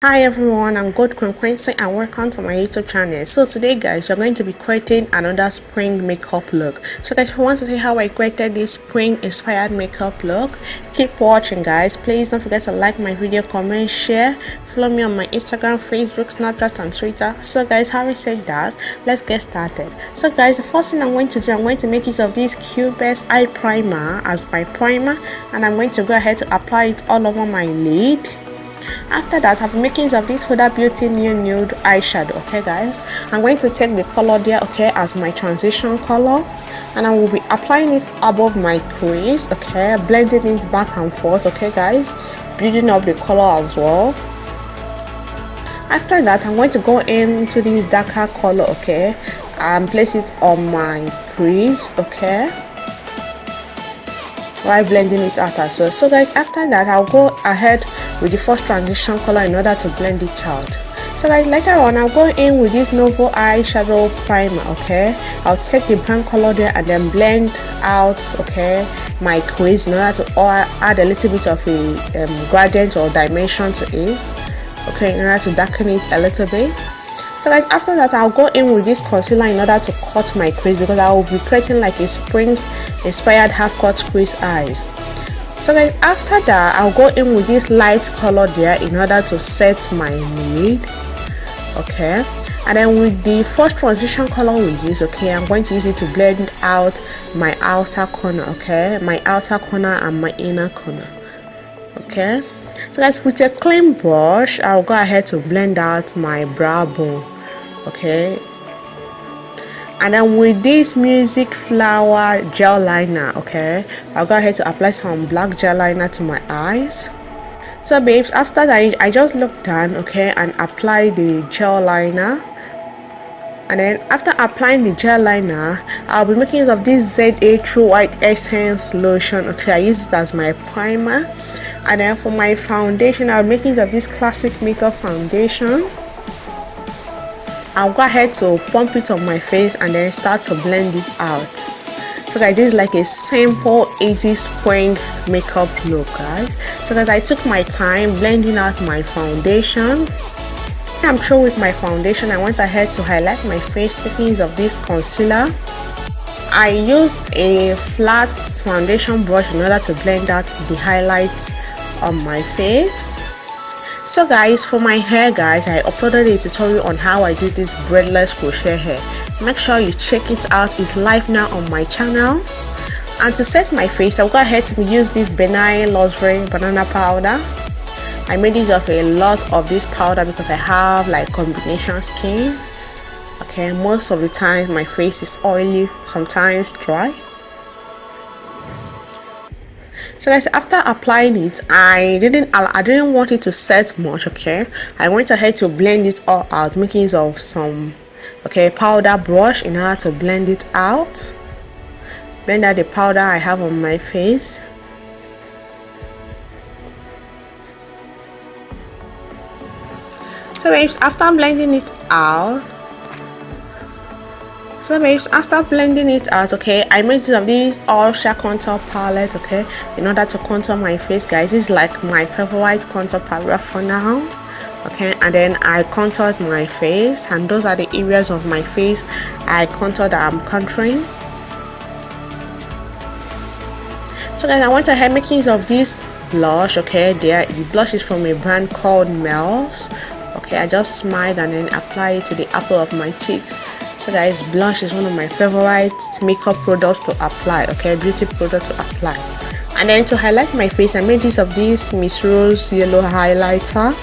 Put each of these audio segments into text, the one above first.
Hi everyone, I'm GoldQueen Queency and welcome to my YouTube channel. So today guys, you're going to be creating another spring makeup look. So guys, if you want to see how I created this spring inspired makeup look, keep watching guys. Please don't forget to like my video, comment, share, follow me on my Instagram, Facebook, Snapchat and Twitter. So guys, having said that, let's get started. So guys, the first thing I'm going to do, I'm going to make use of this Cubest eye primer as my primer, and I'm going to go ahead to apply it all over my lid. After that, I'll be making use of this Huda Beauty New Nude eyeshadow. Okay guys, I'm going to take the color there, okay, as my transition color, and I will be applying it above my crease, okay, blending it back and forth, okay guys, building up the color as well. After that, I'm going to go into this darker color, okay, and place it on my crease, okay, while blending it out as well. So guys, after that, I'll go ahead with the first transition color in order to blend it out. So guys, later on I'll go in with this Novo eyeshadow primer, okay. I'll take the brown color there and then blend out, okay, my crease in order to add a little bit of a gradient or dimension to it, okay, in order to darken it a little bit. So guys, after that, I'll go in with this concealer in order to cut my crease, because I will be creating like a spring inspired half cut crease eyes. So guys, after that, I'll go in with this light color there in order to set my lid, okay, and then with the first transition color we use, okay, I'm going to use it to blend out my outer corner, okay, my outer corner and my inner corner, okay. So guys, with a clean brush, I'll go ahead to blend out my brow bone, okay, and then with this Music Flower gel liner, okay, I'll go ahead to apply some black gel liner to my eyes. So babes, after that, I just look down, okay, and apply the gel liner. And then after applying the gel liner, I'll be making use of this ZA True White Essence lotion, okay. I use it as my primer. And then for my foundation, I'll be making use of this Classic Makeup foundation. I'll go ahead to pump it on my face and then start to blend it out. So guys, this is like a simple, easy spring makeup look, guys. So guys, I took my time blending out my foundation. I'm through with my foundation. I went ahead to highlight my face, making use of this concealer. I used a flat foundation brush in order to blend out the highlights on my face. So guys, for my hair, guys, I uploaded a tutorial on how I do this braidless crochet hair. Make sure you check it out. It's live now on my channel. And to set my face, I'll go ahead to use this Benign Luxury banana powder. I made use of a lot of this powder because I have like combination skin, okay. Most of the time my face is oily, sometimes dry. So guys, after applying it, I didn't want it to set much, okay. I went ahead to blend it all out, making use of some, okay, powder brush in order to blend it out. Blend out the powder I have on my face. So babes, after blending it out, okay, I made use of this Ultra Contour palette, okay, in order to contour my face, guys. This is like my favorite contour palette for now, okay. And then I contoured my face, and those are the areas of my face I contoured that I'm contouring. So guys, I went ahead making use of this blush, okay. The blush is from a brand called Mel's, okay. I just smiled and then apply it to the apple of my cheeks. So guys, blush is one of my favorite makeup products to apply, okay, beauty product to apply. And then to highlight my face, I made use of this Miss Rose yellow highlighter.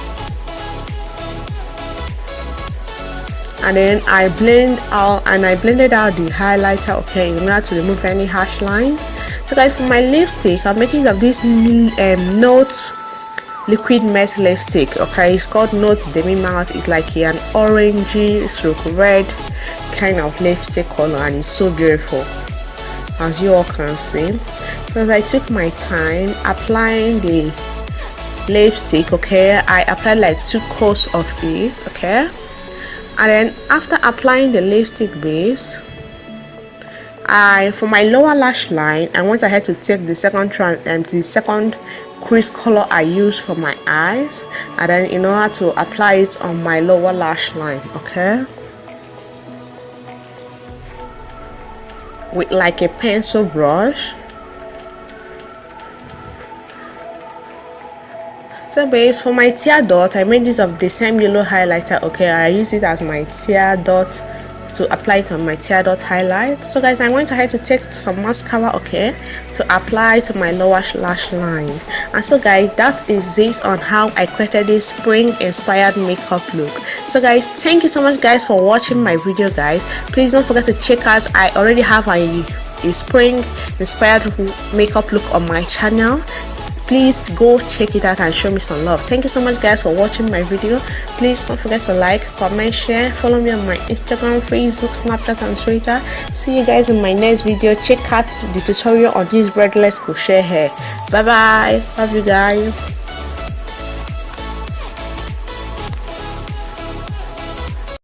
And then I blended out the highlighter, okay, in order to remove any harsh lines. So guys, for my lipstick, I'm making use of this Note liquid matte lipstick, okay. It's called Note Demi Matte. It's like an orangey stroke red kind of lipstick color, and it's so beautiful, as you all can see. So I took my time applying the lipstick, okay. I applied like 2 coats of it, okay. And then after applying the lipstick, babes, for my lower lash line, I went ahead to take the second crease color I use for my eyes, and then in order to apply it on my lower lash line, okay, with like a pencil brush. So babes, for my tear dot, I made use of the same yellow highlighter, okay. I use it as my tear dot to apply it on my tear dot highlight. So guys, I went ahead to take some mascara, okay, to apply to my lower lash line. And so guys, that is it on how I created this spring inspired makeup look. So guys, thank you so much guys for watching my video guys. Please don't forget to check out, I already have a spring inspired makeup look on my channel. Please go check it out and show me some love. Thank you so much guys for watching my video. Please don't forget to like, comment, share, follow me on my Instagram, Facebook, Snapchat and Twitter. See you guys in my next video. Check out the tutorial on this braidless crochet hair. Bye bye, love you guys.